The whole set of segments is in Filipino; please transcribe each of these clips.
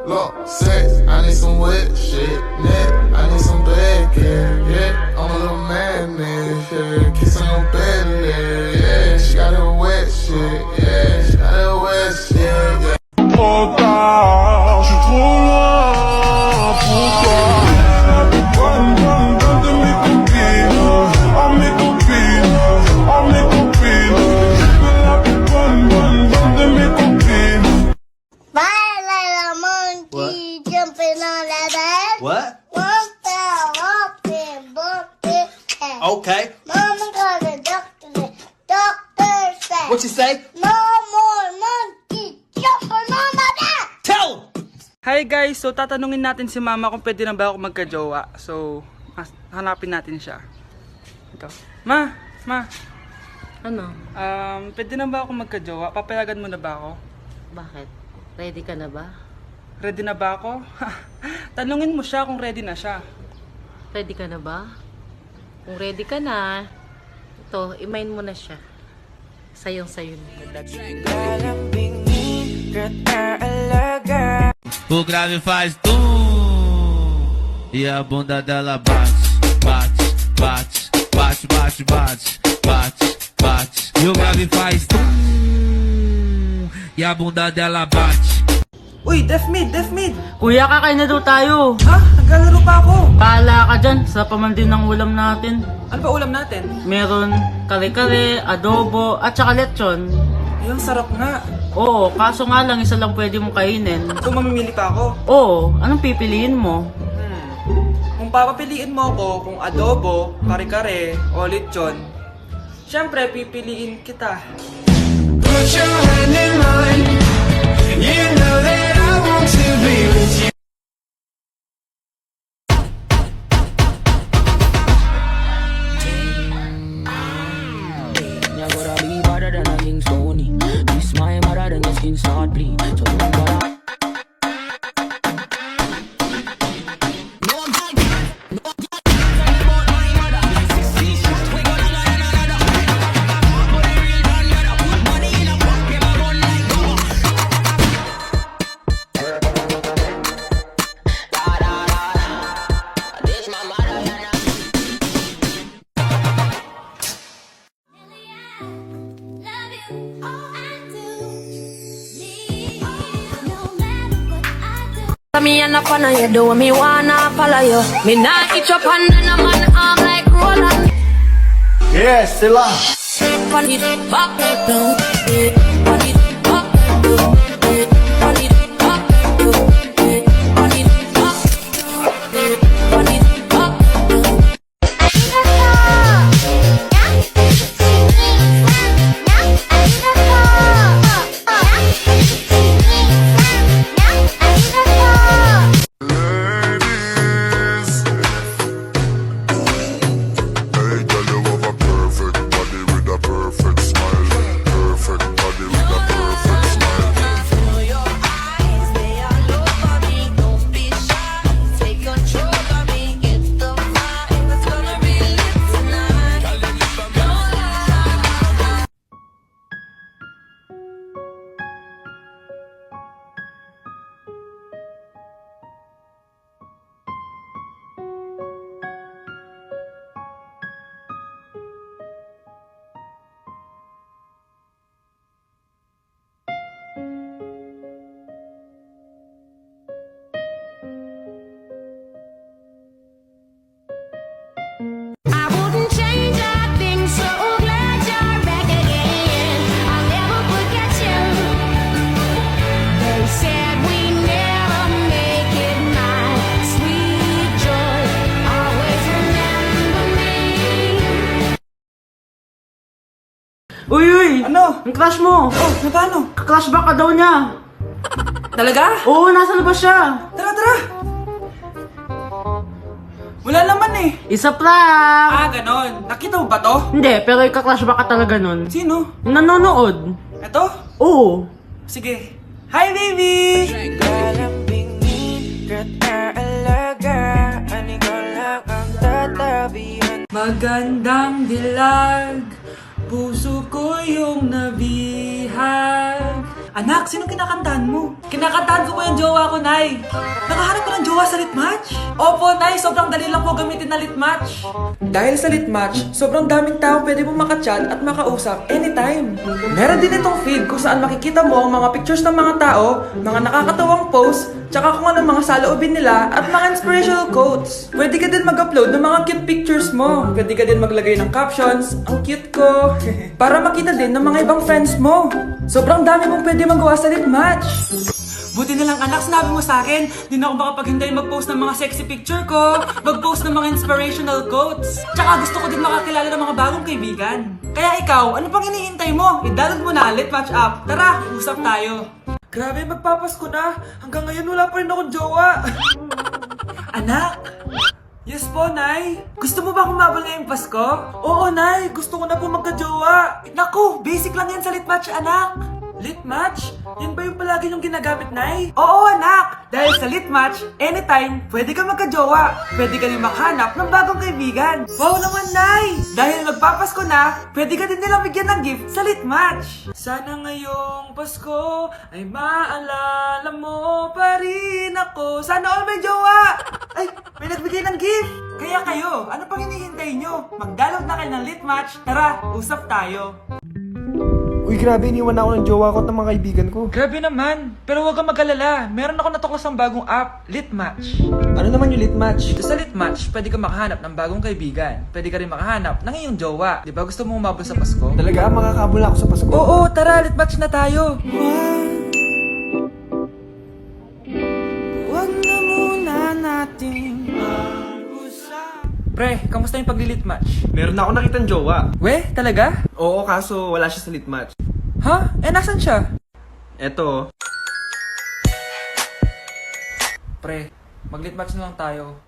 Look, sex, I need some wet shit, neck, I need some bad care, yeah. I'm a little man, yeah. Kissing on belly, yeah. She got that wet shit, yeah. She got that wet shit, yeah. Trop tard, je suis trop loin pour toi. Donne de mes copines, oh mes copines, oh mes copines. Je veux la plus bonne de mes copines. Bye, little monkey, jumping on the bed. What? One fell off and bumped his head. Okay. Mama called the doctor. The doctor said, What you say? no more monkey jumping on my bed. Tell him! Hi guys! So tatanungin natin si mama kung pwede na ba ako magka-jowa. So, hanapin natin siya. Ito. Ma! Ano? Pwede na ba ako magka-jowa? Papayagan mo na ba ako? Bakit? Ready ka na ba? Ready na ba ako? Tanungin mo siya kung ready na siya. Ready ka na ba? Kung ready ka na, ito, imain mo na siya. Sayong-sayo na. O grave faz tum e a bunda dela bate, bate, bate, bate, bate, bate, bate, bate. E o grave faz tum e a bunda dela bate. Uy! Def mid! Kuya, kakain na daw tayo. Ha? Naglalaro pa ako! Paala ka dyan, sa pamandin ng ulam natin. Ano ba ulam natin? Meron kare-kare, adobo, at saka lechon. Yung sarap nga. Oo, kaso nga lang isa lang pwede mong kainin. So mamimili pa ako? Oo, anong pipiliin mo? Kung papapiliin mo ako kung adobo, kare-kare, o lechon, syempre pipiliin kita. Put your hand in mine. You know that I want to be with you. You're gonna be better than a King Sony. This my mother, then your skin start bleed. So don't bother. Me and up on you do me wanna follow you. Me not eat your pan and a man arm like Roland. Yes, Sila! Pon it back down, pon it back down, pon it back down, pon it back down, pon it back down. Uy! Ano? Ang crush mo! Oh, na paano? Crush back ka daw niya! Talaga? Oo, nasa labas siya! Tara! Wala naman eh. Isa prank! Ah, ganon. Nakita mo ba to? Hindi, pero ika-crush back ka talaga nun. Sino? Yung nanonood. Ito? Oo. Sige. Hi, baby! Alaga, ani ko lang ang tatabi Magandang dilag, puso ko yung nabihag. Anak, sino kinakantahan mo? Kinakantahan ko po yung jowa ko, Nay. Nakahanap ko ng jowa sa Litmatch? Opo, Nay. Sobrang dali lang po gamitin na Litmatch. Dahil sa Litmatch, sobrang daming tao pwede mo makachat at makausap anytime. Meron din itong feed kung saan makikita mo ang mga pictures ng mga tao, mga nakakatawang posts, tsaka kung anong mga saloobin nila at mga inspirational quotes. Pwede ka din mag-upload ng mga cute pictures mo. Pwede ka din maglagay ng captions, ang cute ko, para makita din ng mga ibang friends mo. Sobrang dami mong pwede magawa sa Litmatch. Buti na lang anak, sinabi mo sa akin, di na ako makapaghintay mag-post ng mga sexy picture ko, mag-post ng mga inspirational quotes. Tsaka gusto ko din makakilala ng mga bagong kaibigan. Kaya ikaw, ano pang hinihintay mo? I-download mo na Litmatch app. Tara, usap tayo. Grabe, magpapasko na. Hanggang ngayon wala pa rin akong jowa. Anak! Yes po, Nay. Gusto mo ba kumabal ngayong Pasko? Oo, Nay. Gusto ko na po magka-jowa. Naku, basic lang yan sa Litmatch, anak. Litmatch? Yan ba yung palagi yung ginagamit, Nay? Oo, anak! Dahil sa Litmatch, anytime, pwede ka magka-jowa. Pwede ka rin makahanap ng bagong kaibigan. Wow naman, Nay! Dahil magpapasko na, pwede ka din nilang bigyan ng gift sa Litmatch. Sana ngayong Pasko ay maalala mo pa rin ako. Sana all may jowa! Ay, may nagbigay ng gift! Kaya kayo, ano pang hinihintay nyo? Mag-download na kayo ng Litmatch. Tara, usap tayo. Uy, grabe, iniwan ako ng jowa ko at ng mga kaibigan ko. Grabe naman, pero huwag kang mag-alala. Meron ako natuklas ng bagong app, Litmatch. Ano naman yung Litmatch? Sa Litmatch, pwede ka makahanap ng bagong kaibigan. Pwede ka rin makahanap ng iyong jowa. Di ba gusto mo umabot sa Pasko? Talaga, makakabol ako sa Pasko. Oo, tara, Litmatch na tayo. Wag na muna nating Pre, kamusta yung pagli-Litmatch? Meron na ako nakitang jowa. We, talaga? Oo, kaso wala siya sa Litmatch. Ha? Eh, nasan siya? Eto. Pre, mag-Litmatch na lang tayo.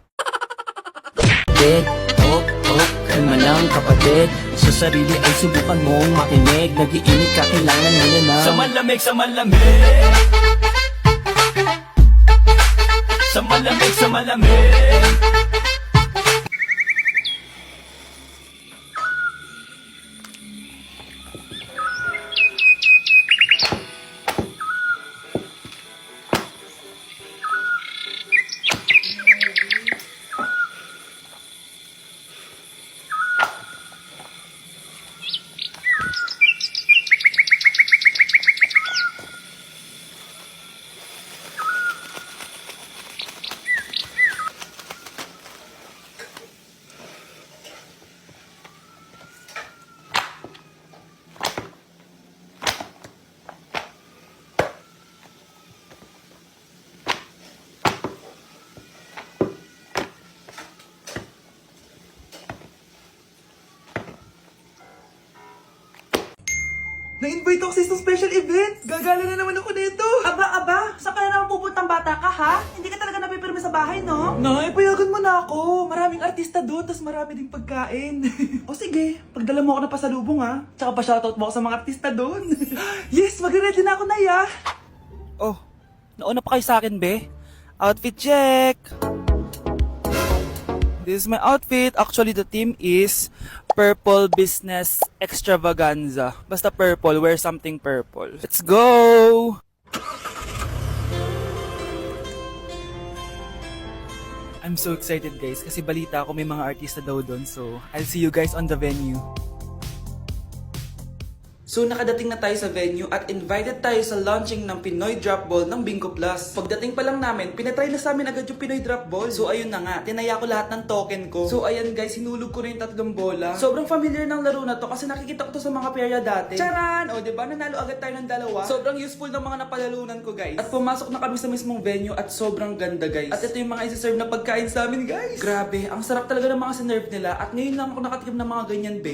Kapatid, kalma lang kapatid. Sa sarili ay subukan mong makinig. Nag-iinit ka, kailangan mo na Sa malamig, sa malamig. Sa malamig, sa malamig. Na-invite ako sa isang special event! Gagala na naman ako dito! Aba! Saan ka na naman pupuntang bata ka, ha? Hindi ka talaga napipirme sa bahay, no? Nay, payagan mo na ako! Maraming artista doon, tas marami ding pagkain. O sige, pagdala mo ako na pasalubong, ha? Tsaka pa-shoutout mo ako sa mga artista doon. Yes, magre-ready na ako, Nay, ha? Oh, nauna pa kayo sa akin, be? Outfit check! This is my outfit. Actually, the theme is Purple Business Extravaganza. Basta purple, wear something purple. Let's go! I'm so excited guys kasi balita ako may mga artista daw doon. So, I'll see you guys on the venue. So nakadating na tayo sa venue at invited tayo sa launching ng Pinoy Drop Ball ng Bingo Plus. Pagdating pa lang namin, pinatry na sa amin agad yung Pinoy Drop Ball. So ayun na nga, tinaya ko lahat ng token ko. So ayan guys, hinulog ko na yung 3 bola. Sobrang familiar ng laro na to kasi nakikita ko to sa mga perya dati. Charan! O diba, nanalo agad tayo ng 2. Sobrang useful ng mga napalalunan ko guys. At pumasok na kami sa mismong venue at sobrang ganda guys. At ito yung mga isi-serve na pagkain sa amin guys. Grabe, ang sarap talaga ng mga sinerve nila at ngayon lang ako nakatikim ng mga ganyan be.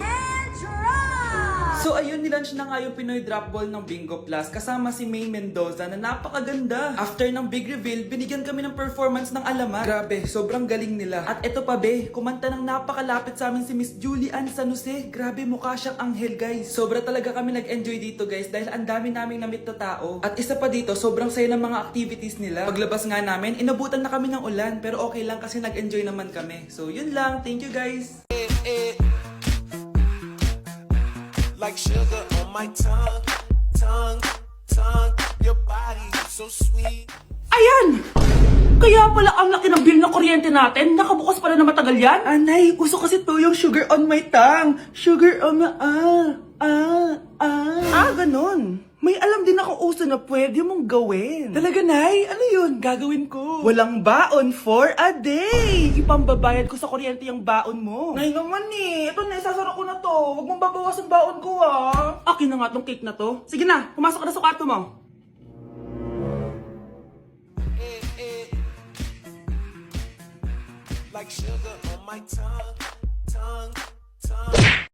So ayun, nilaunch na nga yung Pinoy Drop Ball ng Bingo Plus kasama si May Mendoza na napakaganda. After ng big reveal, binigyan kami ng performance ng alamat. Grabe, sobrang galing nila. At eto pa be, kumanta ng napakalapit sa amin si Miss Julie Ann San Jose. Grabe, mukha siyang anghel guys. Sobra talaga kami nag-enjoy dito guys dahil ang dami naming namit na tao. At isa pa dito, sobrang saya ng mga activities nila. Paglabas nga namin, inabutan na kami ng ulan pero okay lang kasi nag-enjoy naman kami. So yun lang, thank you guys. Like sugar on my tongue, tongue, tongue. Your body is so sweet. Ayan! Kaya pala ang laki ng bill ng kuryente natin. Nakabukas pala na matagal yan. Anay, uso kasi to yung sugar on my tongue. Sugar on my... ganun. May alam din ako uso na pwede mong gawin. Talaga, Nay? Ano yun? Gagawin ko. Walang baon for a day. Ipambabayad ko sa kuryente yung baon mo. Nay naman eh. Ito na, isasara ko na to. Huwag mong babawasan baon ko Akin na nga tong cake na to. Sige na, pumasok ka na sa kwarto mo. Like sugar on my tongue, tongue, tongue.